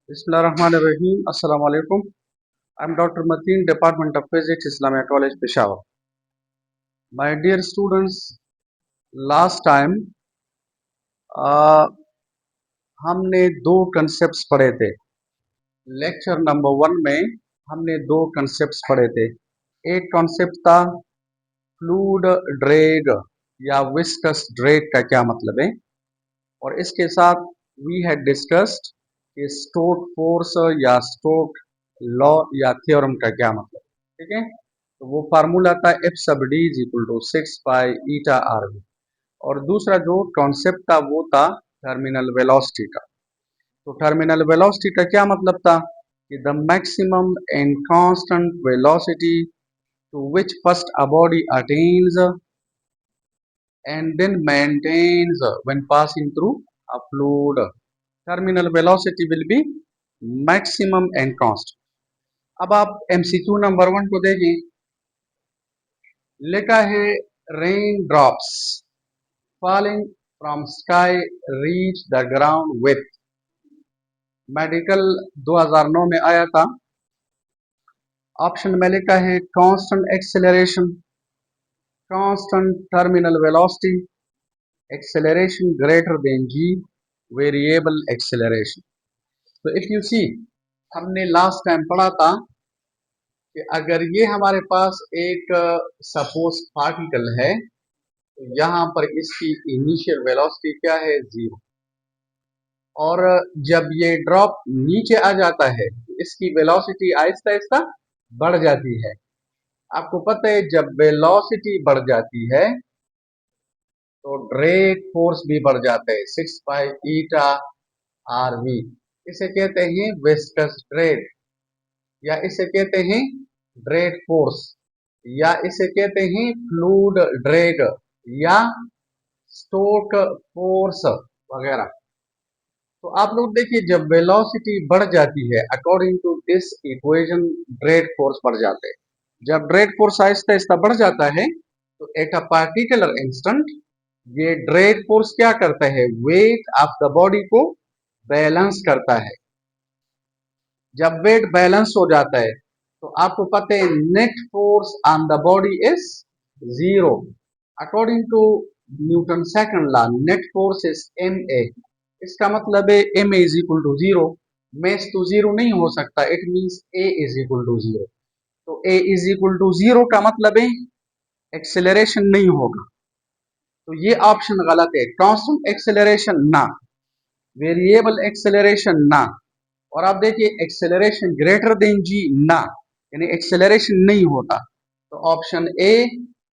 Bismillahirrahmanirrahim. Assalamu alaikum. I'm Dr. Mateen, Department of Physics, Islamia College, Peshawar. My dear students, last time uh, हमने दो concepts पढ़े थे। Lecture number 1 में हमने दो कंसेप्ट्स पढ़े थे। एक कॉन्सेप्ट था फ्लूइड ड्रैग या विस्कस ड्रैग का क्या मतलब है, और इसके साथ वी हैड डिस्कस्ड कि स्टोक्स फोर्स या स्टोक्स लॉ या थ्योरम का क्या मतलब है। ठीक है, तो वो फार्मूला था F sub D is equal to 6 pi eta R V, और दूसरा जो कॉन्सेप्ट था वो था टर्मिनल वेलोसिटी का। तो टर्मिनल वेलोसिटी का क्या मतलब था कि the maximum and constant velocity to which first a body attains and then maintains when passing through a fluid. Terminal velocity will be maximum and constant. अब आप MCQ नंबर 1 को देखिए, लिखा है rain drops falling from sky reach the ground with, medical 2009 में आया था। Option में लिखा है constant acceleration, constant terminal velocity, acceleration greater than g, variable acceleration. तो इफ यू सी, हमने लास्ट टाइम पढ़ा था कि अगर ये हमारे पास एक सपोज पार्टिकल है, तो यहाँ पर इसकी इनिशियल वेलोसिटी क्या है, 0, और जब ये ड्रॉप नीचे आ जाता है तो इसकी वेलोसिटी आहिस्ता आहिस्ता बढ़ जाती है। आपको पता है जब वेलोसिटी बढ़ जाती है तो ड्रैग फोर्स भी बढ़ जाता है, 6 पाई ईटा आर वी। इसे कहते हैं विस्कस ड्रैग, या इसे कहते हैं ड्रैग फोर्स, या इसे कहते हैं फ्लूइड ड्रैग या स्टोक फोर्स वगैरह। तो आप लोग देखिए, जब वेलोसिटी बढ़ जाती है according to this equation drag force बढ़ जाते हैं। जब ड्रैग फोर्स आहिस्ता आहिस्ता बढ़ जाता है तो एट अ पार्टिकुलर इंस्टेंट ये ड्रैग फोर्स क्या करता है, वेट ऑफ द बॉडी को बैलेंस करता है। जब वेट बैलेंस हो जाता है तो आपको पता है net force on the body is 0 according to Newton second law. Net force is M A. इसका मतलब है M A is equal to 0। मैच तो 0 नहीं हो सकता, it means A is equal to 0। तो ए इज इक्वल टू 0 का मतलब है एक्सेलरेशन नहीं होगा, तो ये ऑप्शन गलत है। कांस्टेंट एक्सेलरेशन ना, वेरिएबल एक्सेलरेशन ना, और आप देखिए एक्सेलरेशन ग्रेटर देन जी ना, यानी एक्सेलरेशन नहीं होता। तो option A,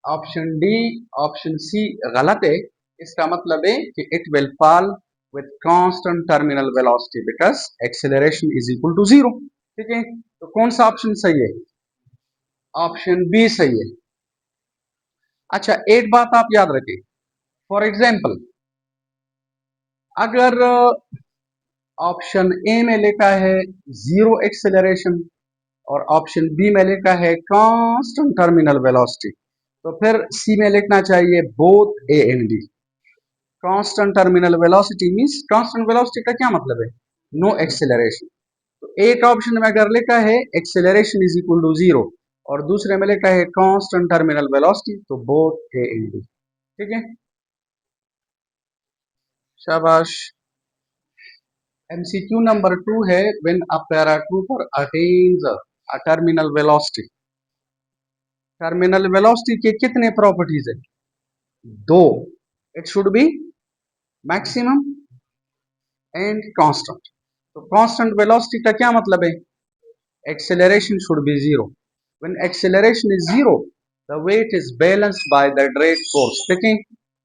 option D, option C गलत है। इसका मतलब है कि it will fall with constant terminal velocity because acceleration is equal to 0। ठीक है, तो कौन सा ऑप्शन सही है, ऑप्शन बी सही है। अच्छा, एक बात आप याद रखें, फॉर एग्जाम्पल अगर ऑप्शन ए में लिखा है 0 एक्सेलरेशन और ऑप्शन बी में लिखा है कांस्टेंट टर्मिनल वेलोसिटी, तो फिर सी में लिखना चाहिए both A and D. Constant terminal velocity means, constant velocity का क्या मतलब है, नो एक्सेलरेशन। तो एक ऑप्शन में अगर लिखा है एक्सेलरेशन इज इक्वल टू 0 और दूसरे में लिखा है कांस्टेंट टर्मिनल वेलोसिटी, तो बोथ ए एंड डी। ठीक है, शाबाश। एमसीक्यू नंबर 2 है when a paratrooper attains a terminal velocity. Terminal velocity के कितने प्रॉपर्टीज है, दो। It should be maximum and constant. तो कांस्टेंट वेलोसिटी का क्या मतलब है, acceleration should be 0। When acceleration is 0 the weight is balanced by the drag force. देखें,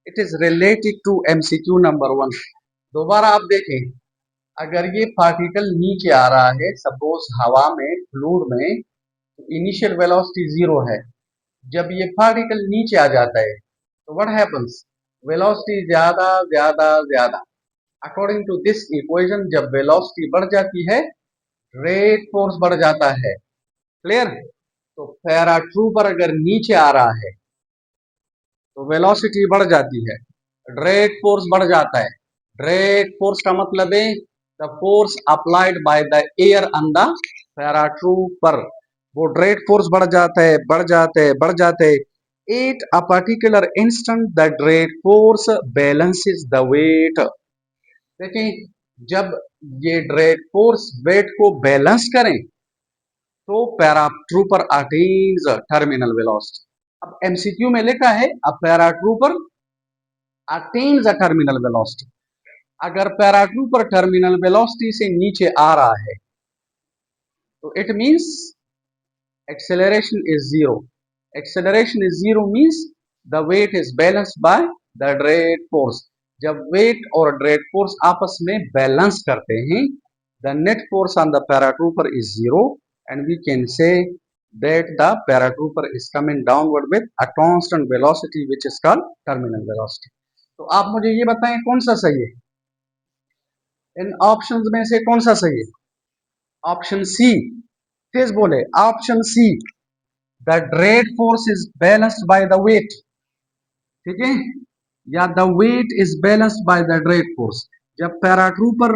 it is related to MCQ number 1। दोबारा आप देखें, अगर ये पार्टिकल नीचे आ रहा है सपोज हवा में, फ्लूइड में, तो इनिशियल वेलोसिटी 0 है। जब ये पार्टिकल नीचे आ जाता है तो व्हाट हैपेंस, वेलोसिटी ज्यादा ज्यादा ज्यादा। अकॉर्डिंग टू दिस इक्वेशन जब वेलोसिटी बढ़ जाती है ड्रैग फोर्स बढ़ जाता है। क्लियर, तो पैराट्रूपर अगर नीचे आ रहा है तो वेलोसिटी बढ़ जाती है, ड्रैग फोर्स बढ़ जाता है। ड्रैग फोर्स का मतलब है the force applied by the air on the paratrooper. वो ड्रेड फोर्स बढ़ जाता है, बढ़ जाते हैं, बढ़ जाते हैं। At a particular instant the drag force balances the weight. देखिए, जब ये ड्रेड फोर्स वेट को बैलेंस करें तो पैराट्रूपर अटेन्स टर्मिनल वेलोसिटी। अब एमसीक्यू में लिखा है a paratrooper attains a terminal velocity. अगर पैराट्रूपर टर्मिनल वेलोसिटी से नीचे आ रहा है तो it means acceleration is zero. Acceleration is zero means the weight is balanced by the drag force. जब weight और drag force आपस में balance करते हैं, the net force on the paratrooper is zero, and we can say that the paratrooper is coming downward with a constant velocity which is called terminal velocity. तो आप मुझे ये बताएं कौन सा सही है? इन ऑप्शंस में से कौन सा सही है? ऑप्शन सी, तेज बोले, option C, the drag force is balanced by the weight. ठीक है, या the weight is balanced by the drag force. जब पैराट्रूपर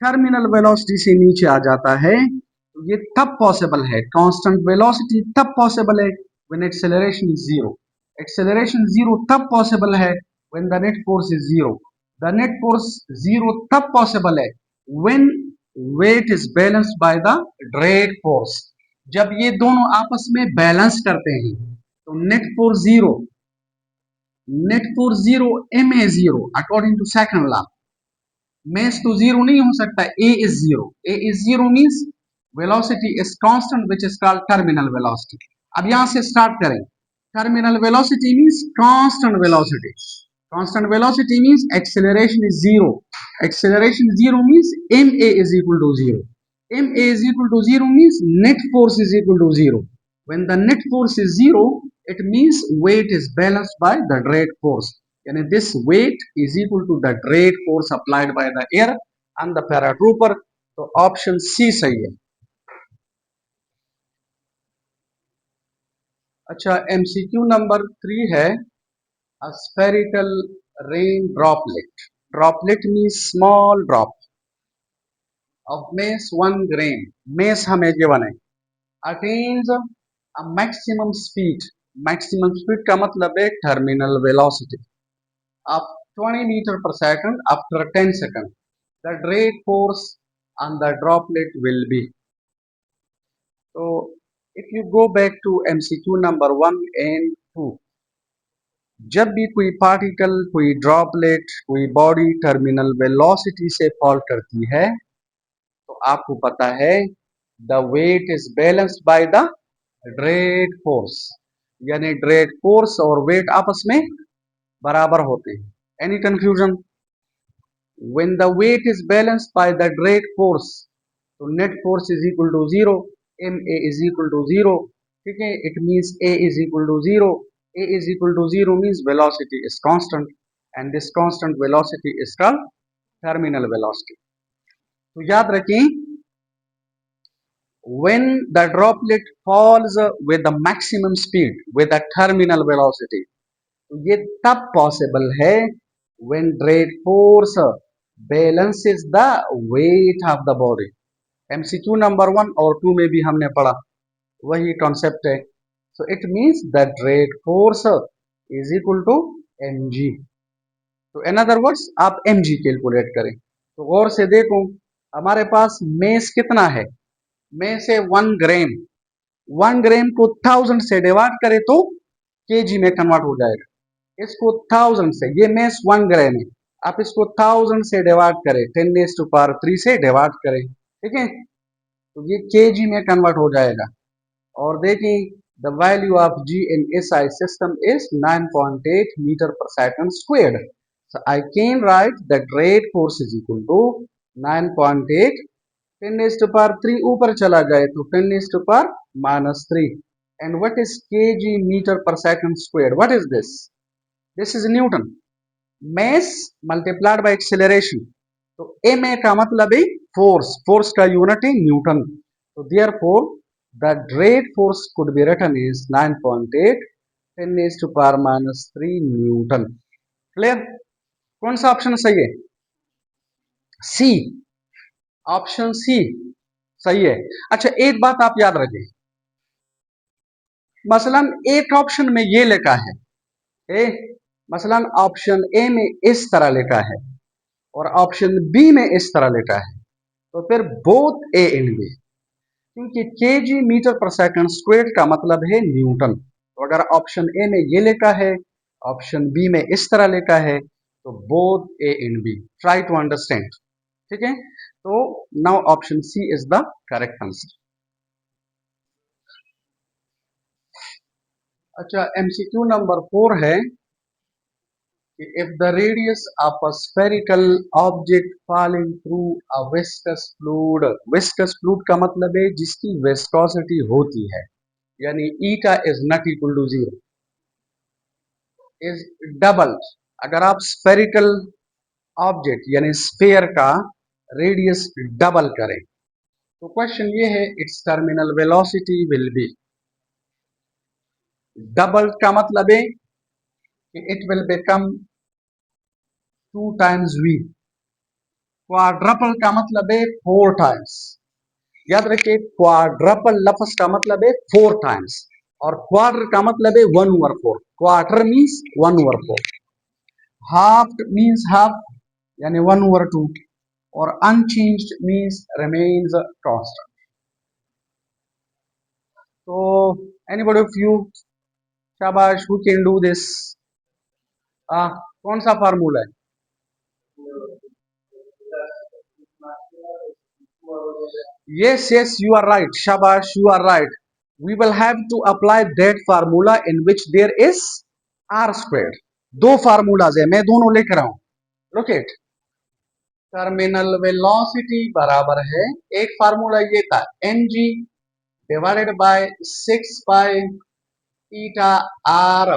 टर्मिनल वेलोसिटी से नीचे आ जाता है तो ये तब पॉसिबल है, कांस्टेंट वेलोसिटी तब पॉसिबल है when acceleration is zero. Acceleration zero तब पॉसिबल है when the net force is zero. The net force zero तब पॉसिबल है when weight is balanced by the drag force. जब ये दोनों आपस में बैलेंस करते हैं तो net force zero, net force zero, M A zero according to second law. Mass तो जीरो नहीं हो सकता, A is zero. A is zero means velocity is constant which is called terminal velocity. अब यहां से स्टार्ट करें। Terminal velocity means constant velocity. Constant velocity means acceleration is zero. Acceleration zero means M A is equal to zero. M A is equal to zero means net force is equal to zero. When the net force is zero it means weight is balanced by the drag force. यानी this weight is equal to the drag force applied by the air and the paratrooper. तो option C सही है। अच्छा, MCQ number 3 है a spherical rain droplet. Droplet means small drop of mass 1 gram. mass हमें given है, attains a maximum speed. maximum speed का मतलब है terminal velocity of 20 meter per second after 10 seconds. The drag force on the droplet will be. So if you go back to MCQ number 1 and 2, जब भी कोई particle, कोई droplet, कोई body terminal velocity से fall करती है तो आपको पता है the weight is balanced by the drag force. यानी ड्रैग फोर्स और वेट आपस में बराबर होते हैं। Any confusion? When the weight is balanced by the drag force, तो net force is equal to zero, ma is equal to zero. ठीक है, it means a is equal to zero. A is equal to zero means velocity is constant, and this constant velocity is called terminal velocity. तो याद रखें, when the droplet falls with the maximum speed with a terminal velocity, तो ये तब possible है when drag force balances the weight of the body. MCQ number 1 और 2 में भी हमने पढ़ा, वही कॉन्सेप्ट है। So it means the drag force is equal to mg। तो इन अदर वर्ड्स आप mg कैलकुलेट करें। तो गौर से देखो, हमारे पास मेस कितना है? मेस है 1 ग्राम। 1 ग्राम को 1000 से डिवाइड करें तो केजी में कन्वर्ट हो जाएगा। इसको 1000 से, ये मेस 1 ग्राम है, आप इसको 1000 से डिवाइड करें, 10⁻³ से डिवाइड करें, ठीक है, तो ये केजी में कन्वर्ट हो जाएगा। और देखें, the value of g in SI system is 9.8 metre per second squared. So I can write the drag force is equal to 9.8, 10⁻³ ऊपर चला जाए तो 10⁻³ and what is kg meter per second squared? What is this? This is Newton. Mass multiplied by acceleration. तो ma का मतलब है force, force का unit है न्यूटन। तो therefore the drag force could be written as 9.8 10⁻³ Newton. Clear? कौन सा option सही है? सी, ऑप्शन सी सही है। अच्छा, एक बात आप याद रखें, मसलन एक ऑप्शन में ये लिखा है ए, मसलन ऑप्शन ए में इस तरह लिखा है और ऑप्शन बी में इस तरह लिखा है, तो फिर बोथ ए एंड बी, क्योंकि KG metre per second square का मतलब है न्यूटन। तो अगर ऑप्शन ए में ये लिखा है, ऑप्शन बी में इस तरह लिखा है, तो both A and B, try to understand. ठीक है, तो now option C is the correct answer. अच्छा, एमसीक्यू नंबर 4 है कि if the radius of a spherical object falling through a viscous fluid का मतलब है जिसकी viscosity होती है, यानी eta is not equal to 0, is doubled। अगर आप spherical object यानी sphere का radius डबल करें, तो क्वेश्चन ये है its terminal velocity will be, double का मतलब है कि it will become 2 times v, quadruple का मतलब है 4 टाइम्स। याद रखिए, क्वाड्रपल लफ्ज का मतलब है 4 टाइम्स और क्वार्टर का मतलब है 1/4। Quarter means 1/4, half means half यानी 1/2 और अनचेंज्ड मीन्स रिमेन्स कांस्टेंट। तो एनीबॉडी ऑफ यू, शाबाश, हु कैन डू दिस? कौन सा फार्मूला है? Yes, yes, you are right. Shabash, you are right. We will have to apply that formula in which there is r squared. दो formulas है, मैं दोनों लिख रहा हूं। Look it. टर्मिनल वेलोसिटी बराबर है, एक फार्मूला ये था mg divided by 6 pi eta R.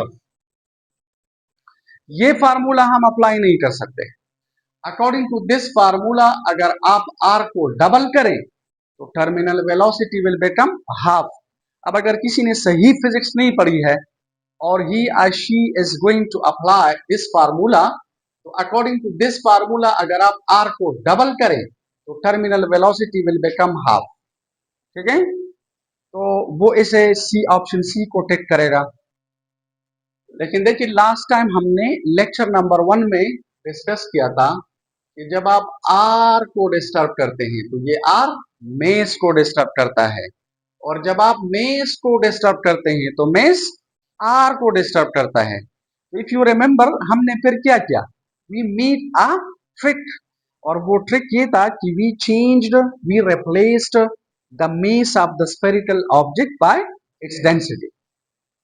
ये फार्मूला हम अप्लाई नहीं कर सकते। अकॉर्डिंग टू दिस फार्मूला अगर आप r को डबल करें तो terminal velocity will become half. अब अगर किसी ने सही फिजिक्स नहीं पढ़ी है और ही और she is going to apply this formula, तो अकॉर्डिंग टू दिस फार्मूला अगर आप r को डबल करें तो terminal velocity will become half. ठीक है, तो वो इसे सी, ऑप्शन सी को टिक करेगा। लेकिन देखिए, लास्ट टाइम हमने लेक्चर नंबर 1 में डिस्कस किया था कि जब आप आर को डिस्टर्ब करते हैं तो ये आर मेस को डिस्टर्ब करता है, और जब आप मेस को डिस्टर्ब करते हैं तो मेस आर को डिस्टर्ब करता है। इफ यू रिमेंबर, हमने फिर क्या किया? वी मेड अ ट्रिक, और वो ट्रिक ये था कि we replaced the mass of the spherical object by its density.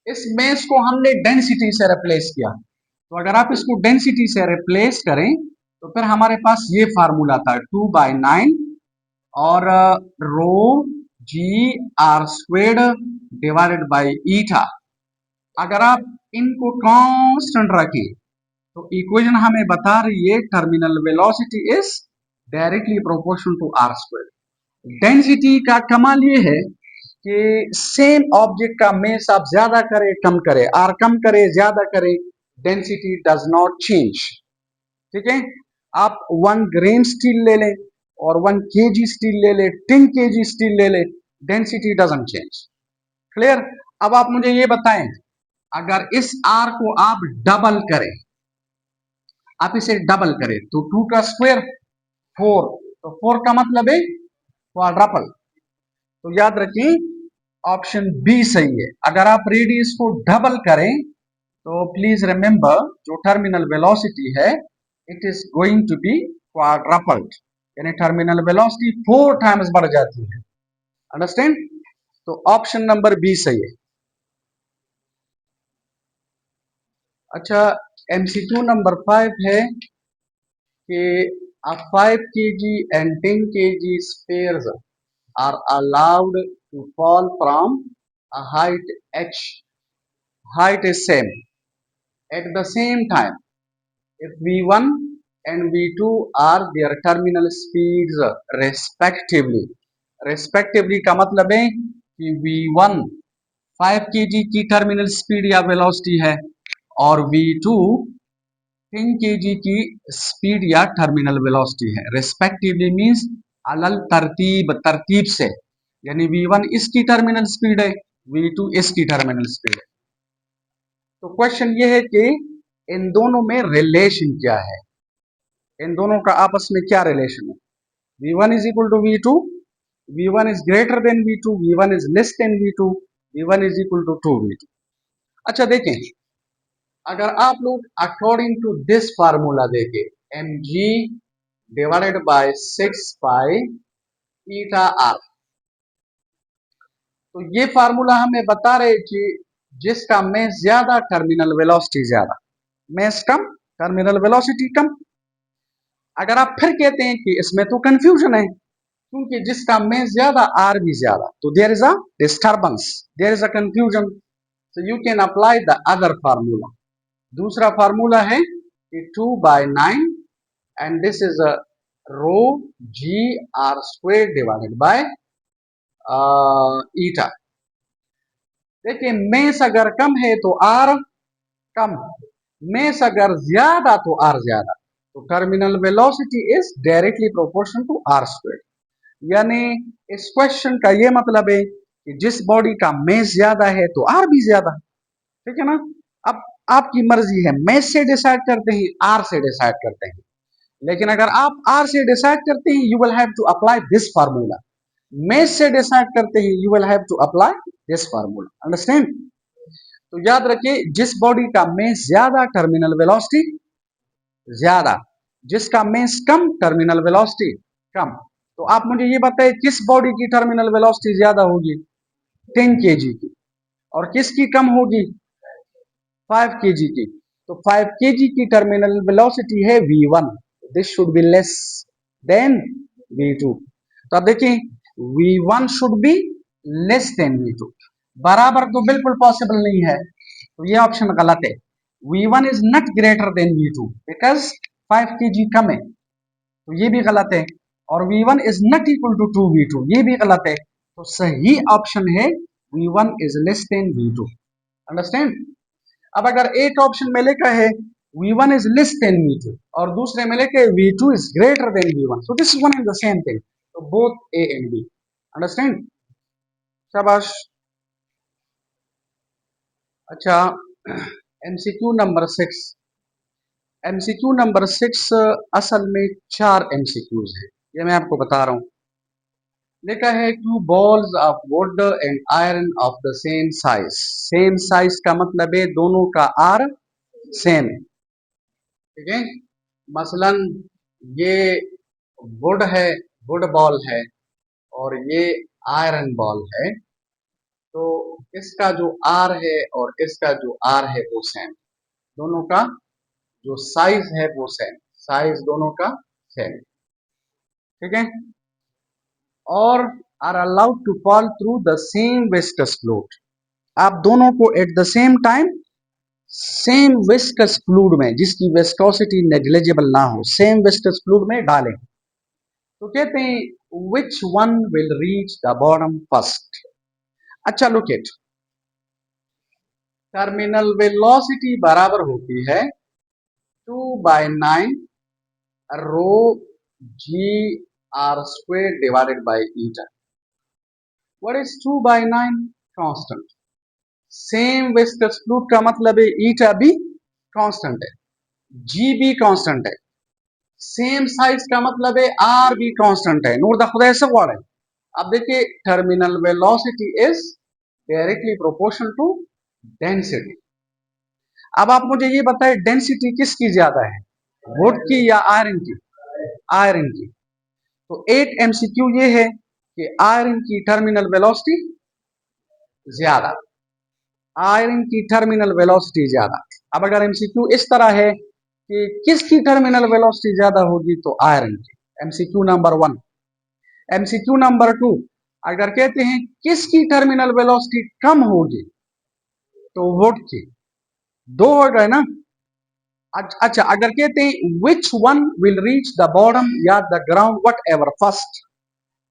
इस मेस को हमने डेंसिटी से रिप्लेस किया। तो अगर आप इसको डेंसिटी से रिप्लेस करें तो फिर हमारे पास ये फार्मूला था 2/9 और rho ji r squared divided by eta. अगर आप इनको कांस्टेंट रखें तो इक्वेशन हमें बता रही है terminal velocity is directly proportional to R squared. Density का कमाल ये है कि सेम ऑब्जेक्ट का मेस आप ज्यादा करे कम करे, आर कम करे ज्यादा करे, डेंसिटी डज नॉट चेंज। ठीक है, आप 1 ग्रेन स्टील ले लें और 1 केजी स्टील ले ले, 10 केजी स्टील ले ले, डेंसिटी डजंट चेंज। क्लियर? अब आप मुझे ये बताएं, अगर इस आर को आप डबल करें, आप इसे डबल करें तो 2 का स्क्वायर 4, तो 4 का मतलब है क्वाड्रपल। तो याद रखें, ऑप्शन बी सही है। अगर आप रेडियस को डबल करें तो प्लीज रिमेंबर, जो टर्मिनल वेलोसिटी है it is going to be quadrupled, यानी टर्मिनल वेलोसिटी 4 टाइम्स बढ़ जाती है। अंडरस्टैंड? तो ऑप्शन नंबर बी सही है। अच्छा, एमसीक्यू नंबर 5 है कि 5 kg and 10 kg spares are allowed to fall from a height h. Height is same. At the same time, if v1 and v2 are their terminal speeds respectively का मतलब है कि v1 5 kg की terminal speed या velocity है और v2 10 kg की speed या टर्मिनल वेलोसिटी है। रेस्पेक्टिवली मींस अलल तरतीब, तरतीब से, यानी v1 इसकी टर्मिनल स्पीड है, v2 इसकी टर्मिनल स्पीड है। तो क्वेश्चन ये है कि इन दोनों में रिलेशन क्या है, इन दोनों का आपस में क्या रिलेशन है। v1 is equal to v2, v1 is greater than v2, v1 is less than v2, v1 is equal to 2v2। अच्छा देखें, अगर आप लोग अकॉर्डिंग टू दिस फार्मूला देखें, mg divided by 6 pi eta R, तो ये formula हमें बता रहे कि जिसका मेस ज्यादा टर्मिनल वेलोसिटी ज्यादा, मेस कम टर्मिनल वेलोसिटी कम। अगर आप फिर कहते हैं कि इसमें तो कंफ्यूजन है, क्योंकि जिसका मेस ज्यादा आर भी ज्यादा, तो there is a disturbance, there is a confusion. So you can apply the other formula. दूसरा फार्मूला है कि 2/9 and this is a rho ji are square divided by eta. देखिए मेस अगर कम है तो आर कम, मेस अगर ज्यादा तो आर ज्यादा, तो terminal velocity is directly proportional to R square. यानी इस क्वेश्चन का ये मतलब है कि जिस बॉडी का मेस ज्यादा है तो आर भी ज्यादा, ठीक है ना। अब आपकी मर्जी है, मेस से डिसाइड करते हैं, आर से डिसाइड करते हैं, लेकिन अगर आप आर से डिसाइड करते हैं you will have to apply this formula, mass से डिसाइड करते हैं you will have to apply this formula, understand. तो याद रखिए, जिस बॉडी का मेस ज्यादा टर्मिनल वेलोसिटी ज्यादा, जिसका मेस कम टर्मिनल वेलोसिटी कम। तो आप मुझे ये बताइए किस बॉडी की टर्मिनल वेलोसिटी ज्यादा होगी, 10 kg की, और किसकी कम होगी, 5 kg की। तो 5 kg की टर्मिनल वेलोसिटी है v1, this should be less than v2। तो अब देखिए v1 should be less than v2, बराबर तो बिल्कुल पॉसिबल नहीं है, तो ये ऑप्शन गलत है। v1 is not greater than v2 because 5 kg कम है, तो ये भी गलत है। और v1 is not equal to 2v2, ये भी गलत है। तो सही ऑप्शन है v1 is less than v2, understand. अब अगर एक ऑप्शन में लिखा है v1 is less than v2 और दूसरे में लिखा है v2 is greater than v1, so this is one and the same thing, तो both a and b, understand. शाबाश। अच्छा, एमसीक्यू नंबर 6, एमसीक्यू नंबर 6 असल में 4 एमसीक्यूज है, ये मैं आपको बता रहा हूँ। लिखा है two balls of would and iron of the same size, same size का मतलब है दोनों का आर सेम है, ठीक है। मसलन ये वुड है, वुड बॉल है, और ये आयरन बॉल है, तो इसका जो आर है और इसका जो आर है वो सेम, दोनों का जो साइज है वो सेम, साइज दोनों का सेम, ठीक है। और are allowed to fall through the same viscous fluid, आप दोनों को at the same time same viscous fluid में, जिसकी विस्कोसिटी नेग्लिजिबल ना हो, सेम विस्कस फ्लूइड में डालें, तो कहते हैं which one will reach the bottom first. अच्छा लुक इट, टर्मिनल वेलोसिटी बराबर होती है 2/9 rho ji are square divided by eta. What is 2/9? Constant. Same viscous fluid का मतलब है ईटा भी कांस्टेंट है, जी भी कांस्टेंट है, सेम साइज का मतलब है आर भी कांस्टेंट है, नूर द खुदा से वर्ड है। अब देखिए terminal velocity is directly proportional to density. अब आप मुझे ये बताएं डेंसिटी किसकी ज्यादा है, वुड की या आयरन की, आयरन की। तो एक एमसीक्यू ये है कि आयरन की टर्मिनल वेलोसिटी ज्यादा, आयरन की टर्मिनल वेलोसिटी ज्यादा। अब अगर एमसीक्यू इस तरह है कि किसकी टर्मिनल वेलोसिटी ज्यादा होगी, तो आयरन की, एमसीक्यू नंबर 1। एमसीक्यू नंबर 2, अगर कहते हैं किसकी टर्मिनल वेलोसिटी कम होगी, तो वुड की, दो हो गए ना। अच्छा, अगर कहते हैं which one will reach the bottom या the ground whatever first,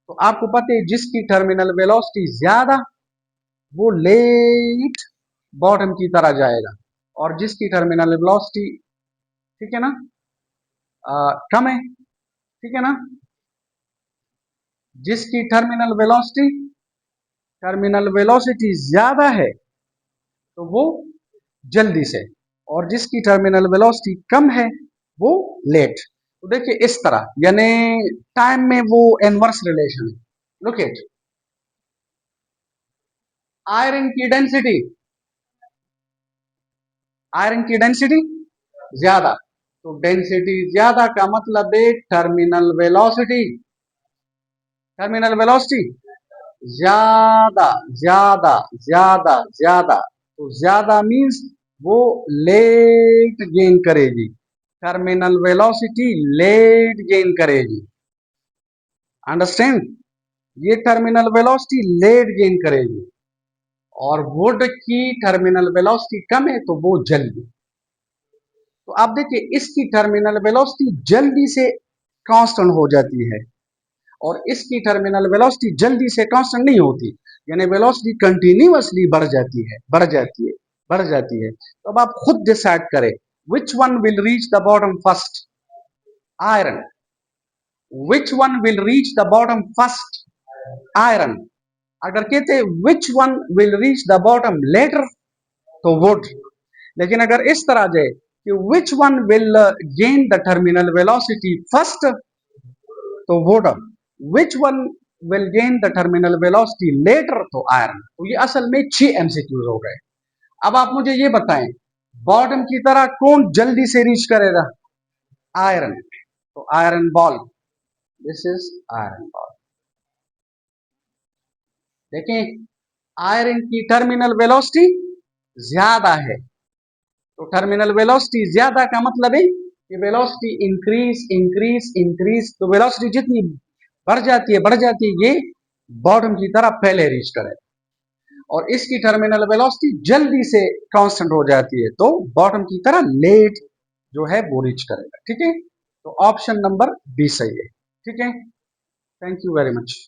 तो आपको पता है जिसकी टर्मिनल वेलोसिटी ज्यादा वो लेट बॉटम की तरह जाएगा, और जिसकी टर्मिनल वेलोसिटी, ठीक है ना, कम है, ठीक है ना। जिसकी टर्मिनल वेलोसिटी ज्यादा है तो वो जल्दी से, और जिसकी टर्मिनल वेलोसिटी कम है वो लेट। तो देखिए इस तरह, यानी टाइम में वो इनवर्स रिलेशन है। लुक एट, आयरन की डेंसिटी, आयरन की डेंसिटी ज्यादा, तो डेंसिटी ज्यादा का मतलब है टर्मिनल वेलोसिटी, टर्मिनल वेलोसिटी ज्यादा ज्यादा ज्यादा ज्यादा, तो ज्यादा मींस वो लेट गेन करेगी, टर्मिनल वेलोसिटी लेट गेन करेगी। अंडरस्टैंड, ये टर्मिनल वेलोसिटी लेट गेन करेगी, और वुड की टर्मिनल वेलोसिटी कम है तो वो जल्दी। तो आप देखिए इसकी टर्मिनल वेलोसिटी जल्दी से कांस्टेंट हो जाती है, और इसकी टर्मिनल वेलोसिटी जल्दी से कांस्टेंट नहीं होती, यानी वेलोसिटी कंटिन्यूअसली बढ़ जाती है, बढ़ जाती है, बढ़ जाती है। तो अब आप खुद डिसाइड करें, which one will reach the bottom first, iron, which one will reach the bottom first, iron. अगर कहते which one will reach the bottom later तो वुड, लेकिन अगर इस तरह जाए कि which one will gain the terminal velocity first तो wood, which one will gain the terminal velocity later तो आयरन। तो ये असल में 6 एमसीक्यूज हो गए। अब आप मुझे ये बताएं, बॉटम की तरह कौन जल्दी से रीच करेगा, आयरन, तो iron ball, this is iron ball. देखें, आयरन की टर्मिनल वेलोसिटी ज्यादा है, तो टर्मिनल वेलोसिटी ज्यादा का मतलब है कि वेलोसिटी इंक्रीज इंक्रीज इंक्रीज, तो वेलोसिटी जितनी बढ़ जाती है, ये बॉटम की तरफ पहले रीच करे, और इसकी टर्मिनल वेलोसिटी जल्दी से कांस्टेंट हो जाती है, तो बॉटम की तरह लेट जो है वो रीच करेगा। ठीक है, तो ऑप्शन नंबर बी सही है। ठीक है, थैंक यू वेरी मच।